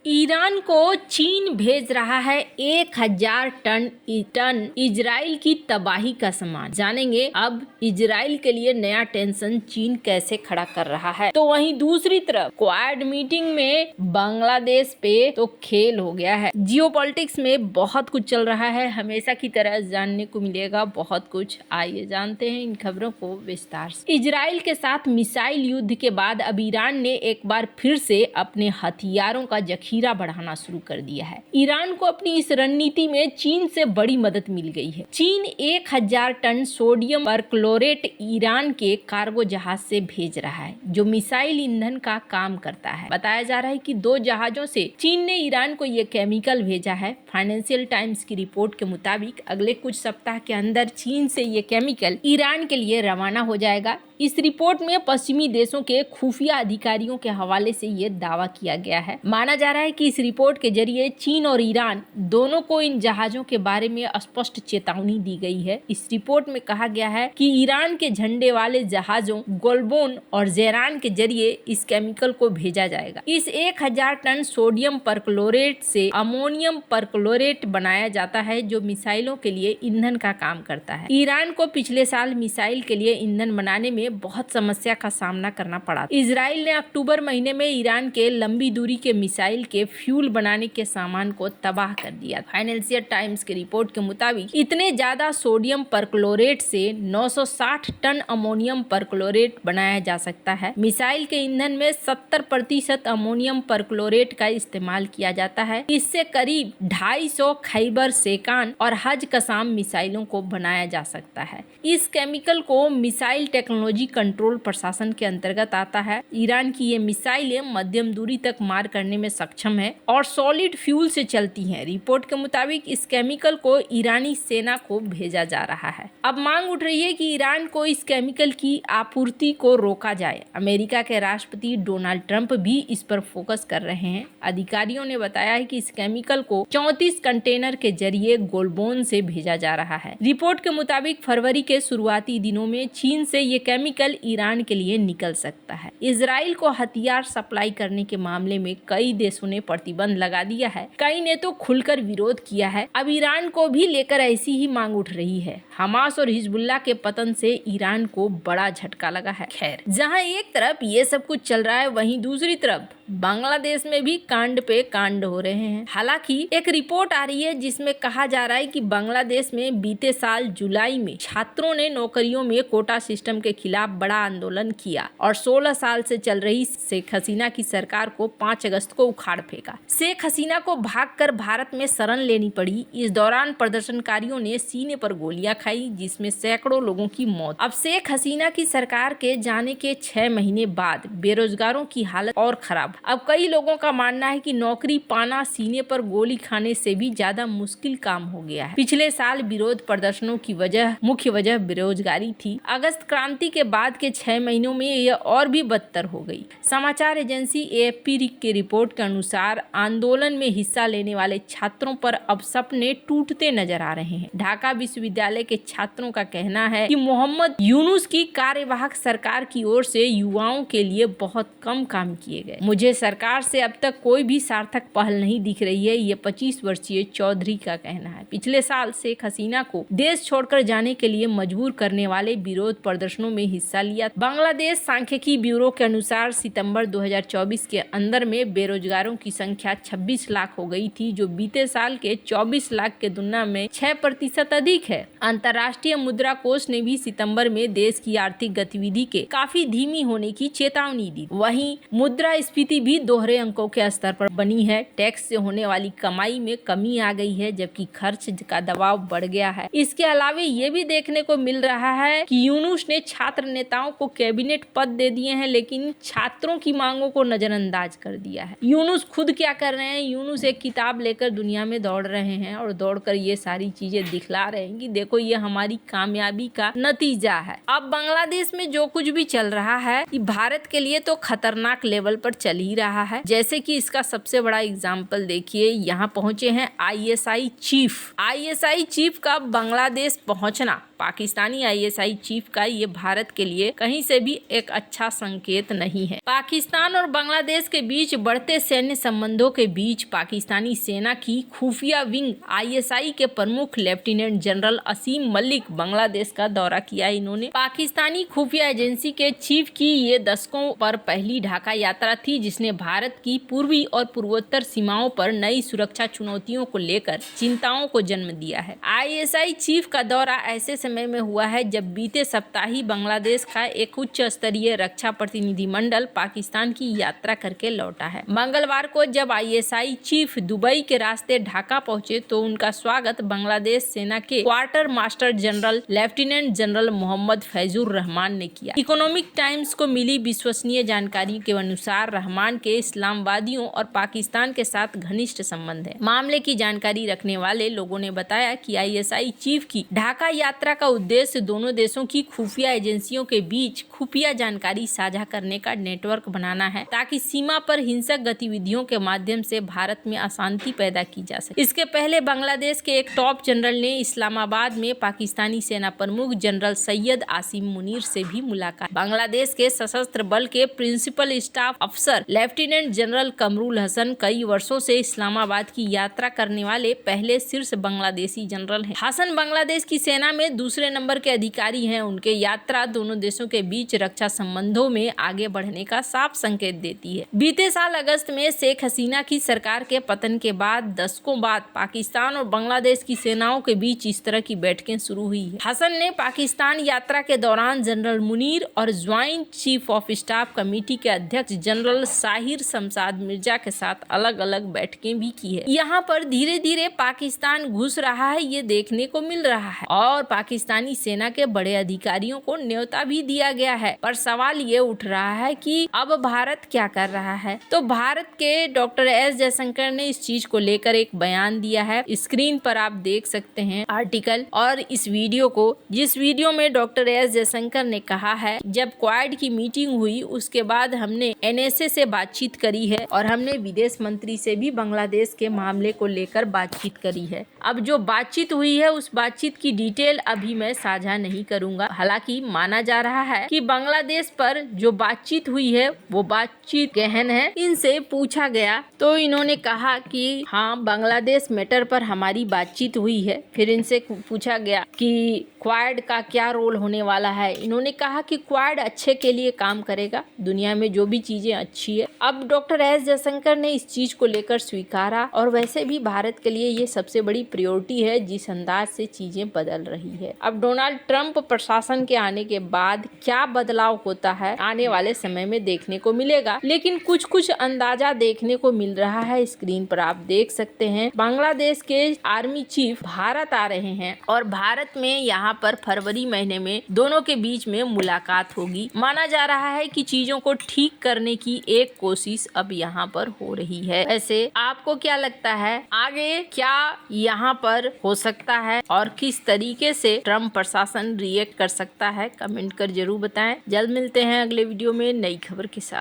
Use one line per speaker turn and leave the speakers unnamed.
Iran को चीन भेज रहा है 1000 टन इजराइल की तबाही का सामान। जानेंगे अब इजराइल के लिए नया टेंशन चीन कैसे खड़ा कर रहा है। तो वहीं दूसरी तरफ क्वाड मीटिंग में बांग्लादेश पे तो खेल हो गया है। जियोपॉलिटिक्स में बहुत कुछ चल रहा है, हमेशा की तरह जानने को मिलेगा बहुत कुछ। आइए जानते हैं इन खबरों को विस्तार से। इजराइल के साथ मिसाइल युद्ध के बाद अब ईरान ने एक बार फिर से अपने हथियारों का जखीरा बढ़ाना शुरू कर दिया है। ईरान को अपनी इस रणनीति में चीन से बड़ी मदद मिल गई है। चीन 1000 टन सोडियम परक्लोरेट ईरान के कार्गो जहाज से भेज रहा है, जो मिसाइल ईंधन का काम करता है। बताया जा रहा है कि 2 जहाजों से चीन ने ईरान को ये केमिकल भेजा है। फाइनेंशियल टाइम्स की रिपोर्ट के मुताबिक अगले कुछ सप्ताह के अंदर चीन से ये केमिकल ईरान के लिए रवाना हो जाएगा। इस रिपोर्ट में पश्चिमी देशों के खुफिया अधिकारियों के हवाले से ये दावा किया गया है। माना जा रहा है कि इस रिपोर्ट के जरिए चीन और ईरान दोनों को इन जहाजों के बारे में स्पष्ट चेतावनी दी गई है। इस रिपोर्ट में कहा गया है कि ईरान के झंडे वाले जहाजों गोलबोन और जेरान के जरिए इस केमिकल को भेजा जाएगा। इस 1000 टन सोडियम परक्लोरेट से अमोनियम परक्लोरेट बनाया जाता है, जो मिसाइलों के लिए ईंधन का काम करता है। ईरान को पिछले साल मिसाइल के लिए ईंधन बनाने में बहुत समस्या का सामना करना पड़ा। इजराइल ने अक्टूबर महीने में ईरान के लंबी दूरी के मिसाइल के फ्यूल बनाने के सामान को तबाह कर दिया। फाइनेंशियल टाइम्स की रिपोर्ट के मुताबिक इतने ज्यादा सोडियम परक्लोरेट से 960 टन अमोनियम परक्लोरेट बनाया जा सकता है। मिसाइल के ईंधन में 70% अमोनियम परक्लोरेट का इस्तेमाल किया जाता है। इससे करीब 250 खैबर सेकान और हज कसाम मिसाइलों को बनाया जा सकता है। इस केमिकल को मिसाइल टेक्नोलॉजी कंट्रोल प्रशासन के अंतर्गत आता है। ईरान की ये मिसाइलें मध्यम दूरी तक मार करने में सक्षम है और सॉलिड फ्यूल से चलती हैं। रिपोर्ट के मुताबिक इस केमिकल को ईरानी सेना को भेजा जा रहा है। अब मांग उठ रही है कि ईरान को इस केमिकल की आपूर्ति को रोका जाए। अमेरिका के राष्ट्रपति डोनाल्ड ट्रंप भी इस पर फोकस कर रहे हैं। अधिकारियों ने बताया है कि इस केमिकल को 34 कंटेनर के जरिए गोलबोन से भेजा जा रहा है। रिपोर्ट के मुताबिक फरवरी के शुरुआती दिनों में चीन से ये केमिकल ईरान के लिए निकल सकता है। इजराइल को हथियार सप्लाई करने के मामले में कई देशों ने प्रतिबंध लगा दिया है। कई ने तो खुलकर विरोध किया है। अब ईरान को भी लेकर ऐसी ही मांग उठ रही है। हमास और हिजबुल्लाह के पतन से ईरान को बड़ा झटका लगा है। खैर, जहां एक तरफ ये सब कुछ चल रहा है, वहीं दूसरी तरफ बांग्लादेश में भी कांड पे कांड हो रहे हैं। हालांकि एक रिपोर्ट आ रही है जिसमें कहा जा रहा है कि बांग्लादेश में बीते साल जुलाई में छात्रों ने नौकरियों में कोटा सिस्टम के खिलाफ बड़ा आंदोलन किया और 16 साल से चल रही शेख हसीना की सरकार को 5 अगस्त को उखाड़ फेंका। शेख हसीना को भागकर भारत में शरण लेनी पड़ी। इस दौरान प्रदर्शनकारियों ने सीने पर गोलियां खाई, जिसमें सैकड़ों लोगों की मौत। अब शेख हसीना की सरकार के जाने के 6 महीने बाद बेरोजगारों की हालत और खराब। अब कई लोगों का मानना है कि नौकरी पाना सीने पर गोली खाने से भी ज्यादा मुश्किल काम हो गया है। पिछले साल विरोध प्रदर्शनों की मुख्य वजह बेरोजगारी थी। अगस्त क्रांति के बाद के 6 महीनों में यह और भी बदतर हो गई। समाचार एजेंसी एएफपी की रिपोर्ट के अनुसार आंदोलन में हिस्सा लेने वाले छात्रों पर अब सपने टूटते नजर आ रहे हैं। ढाका विश्वविद्यालय के छात्रों का कहना है कि मोहम्मद यूनुस की कार्यवाहक सरकार की ओर से युवाओं के लिए बहुत कम काम किए गए। मुझे सरकार से अब तक कोई भी सार्थक पहल नहीं दिख रही है, ये 25 वर्षीय चौधरी का कहना है। पिछले साल शेख हसीना को देश छोड़कर जाने के लिए मजबूर करने वाले विरोध प्रदर्शनों में हिस्सा लिया। बांग्लादेश सांख्यिकी ब्यूरो के अनुसार सितंबर 2024 के अंदर में बेरोजगारों की संख्या 26 लाख हो गई थी, जो बीते साल के 24 लाख के तुलना में 6% अधिक है। अंतर्राष्ट्रीय मुद्रा कोष ने भी सितंबर में देश की आर्थिक गतिविधि के काफी धीमी होने की चेतावनी दी। वहीं मुद्रास्फीति भी दोहरे अंकों के स्तर पर बनी है। टैक्स से होने वाली कमाई में कमी आ गई है, जबकि खर्च का दबाव बढ़ गया है। इसके अलावा ये भी देखने को मिल रहा है कि यूनुस ने छात्र नेताओं को कैबिनेट पद दे दिए हैं, लेकिन छात्रों की मांगों को नजरअंदाज कर दिया है। यूनुस खुद क्या कर रहे हैं? यूनुस एक किताब लेकर दुनिया में दौड़ रहे हैं और दौड़कर ये सारी चीजें दिखला रहे हैं कि देखो ये हमारी कामयाबी का नतीजा है। अब बांग्लादेश में जो कुछ भी चल रहा है, ये भारत के लिए तो खतरनाक लेवल पर चल ही रहा है। जैसे कि इसका सबसे बड़ा एग्जाम्पल देखिए, यहाँ पहुंचे हैं आईएसआई चीफ का बांग्लादेश पहुंचना पाकिस्तानी ISI चीफ का ये भारत के लिए कहीं से भी एक अच्छा संकेत नहीं है। पाकिस्तान और बांग्लादेश के बीच बढ़ते सैन्य संबंधों के बीच पाकिस्तानी सेना की खुफिया विंग ISI के प्रमुख लेफ्टिनेंट जनरल असीम मलिक बांग्लादेश का दौरा किया। इन्होंने पाकिस्तानी खुफिया एजेंसी के चीफ की ये दशकों पर पहली ढाका यात्रा थी, जिसने भारत की पूर्वी और पूर्वोत्तर सीमाओं पर नई सुरक्षा चुनौतियों को लेकर चिंताओं को जन्म दिया है। ISI चीफ का दौरा ऐसे समय में हुआ है जब बीते सप्ताह ही बांग्लादेश का एक उच्च स्तरीय रक्षा प्रतिनिधिमंडल पाकिस्तान की यात्रा करके लौटा है। मंगलवार को जब ISI चीफ दुबई के रास्ते ढाका पहुंचे तो उनका स्वागत बांग्लादेश सेना के quarter master general lieutenant general Mohammad Faizur Rahman ने किया। इकोनॉमिक टाइम्स को मिली विश्वसनीय जानकारी के अनुसार रहमान के इस्लामवादियों और पाकिस्तान के साथ घनिष्ठ संबंध है। मामले की जानकारी रखने वाले लोगों ने बताया कि ISI चीफ की ढाका यात्रा का उद्देश्य दोनों देशों की खुफिया एजेंसियों के बीच खुफिया जानकारी साझा करने का नेटवर्क बनाना है, ताकि सीमा पर हिंसक गतिविधियों के माध्यम से भारत में अशांति पैदा की जा सके। इसके पहले बांग्लादेश के एक टॉप जनरल ने इस्लामाबाद में पाकिस्तानी सेना प्रमुख जनरल सैयद आसिम मुनीर से भी मुलाकात। बांग्लादेश के सशस्त्र बल के प्रिंसिपल स्टाफ अफसर लेफ्टिनेंट जनरल कमरुल हसन कई वर्षों से इस्लामाबाद की यात्रा करने वाले पहले शीर्ष बांग्लादेशी जनरल हैं। हसन बांग्लादेश की सेना में दूसरे नंबर के अधिकारी हैं। उनके यात्रा दोनों देशों के बीच रक्षा संबंधों में आगे बढ़ने का साफ संकेत देती है। बीते साल अगस्त में शेख हसीना की सरकार के पतन के बाद दशकों बाद पाकिस्तान और बांग्लादेश की सेनाओं के बीच इस तरह की बैठकें शुरू हुई है। हसन ने पाकिस्तान यात्रा के दौरान जनरल मुनीर और joint chief of staff committee के अध्यक्ष जनरल साहिर शमशाद मिर्जा के साथ अलग अलग बैठकें भी की है। यहाँ पर धीरे धीरे पाकिस्तान घुस रहा है, ये देखने को मिल रहा है और पाकिस्तानी सेना के बड़े अधिकारियों को न्योता भी दिया गया है। पर सवाल ये उठ रहा है कि अब भारत क्या कर रहा है। तो भारत के डॉक्टर एस जयशंकर ने इस चीज को लेकर एक बयान दिया है। स्क्रीन पर आप देख सकते हैं आर्टिकल और इस वीडियो को, जिस वीडियो में डॉक्टर एस जयशंकर ने कहा है, जब क्वाड की मीटिंग हुई उसके बाद हमने NSA से बातचीत करी है और हमने विदेश मंत्री से भी बांग्लादेश के मामले को लेकर बातचीत करी है। अब जो बातचीत हुई है उस बातचीत की डिटेल अभी मैं साझा नहीं करूंगा। हालांकि माना जा रहा है कि बांग्लादेश पर जो बातचीत हुई है वो बातचीत गहन है। इनसे पूछा गया तो इन्होंने कहा कि हाँ, बांग्लादेश मैटर पर हमारी बातचीत हुई है। फिर इनसे पूछा गया कि क्वाड का क्या रोल होने वाला है। इन्होंने कहा कि क्वाड अच्छे के लिए काम करेगा, दुनिया में जो भी चीजें अच्छी है। अब डॉक्टर एस जयशंकर ने इस चीज को लेकर स्वीकारा और वैसे भी भारत के लिए ये सबसे बड़ी प्रायोरिटी है जिस अंदाज से चीजें बदल रही है। अब डोनाल्ड ट्रंप प्रशासन के आने के बाद क्या बदलाव होता है आने वाले समय में देखने को मिलेगा, लेकिन कुछ कुछ अंदाजा देखने को मिल रहा है। स्क्रीन पर आप देख सकते हैं बांग्लादेश के आर्मी चीफ भारत आ रहे हैं और भारत में यहाँ पर फरवरी महीने में दोनों के बीच में मुलाकात होगी। माना जा रहा है कि चीजों को ठीक करने की एक कोशिश अब यहाँ पर हो रही है। वैसे आपको क्या लगता है आगे क्या यहाँ पर हो सकता है और किस तरीके से ट्रम्प प्रशासन रिएक्ट कर सकता है? कमेंट कर जरूर बताएं। जल्द मिलते हैं अगले वीडियो में नई खबर के साथ।